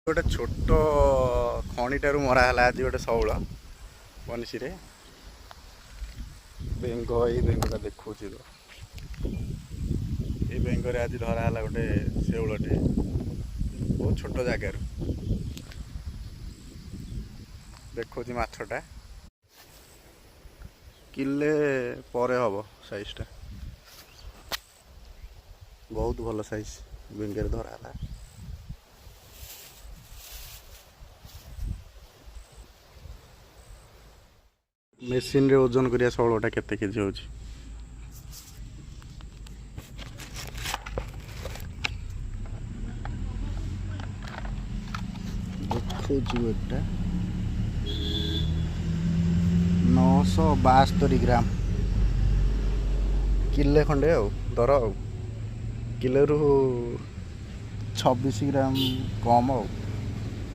गोटे छोट खणीटार मराला आज गोटे शौल बंशी रे बेंग ये बेंगटा देखा तो ये बेंग आज धराला गोटे शौलटे बहुत छोट जगार देखा मछटा किले पर हम साइजटा बहुत भल साइज बेंगे धराला। मेसीन रे ओजन करिया शौलटा केते केजी होची देखो एटा 972 ग्राम किले खंडे दर किले रु 26 ग्राम कम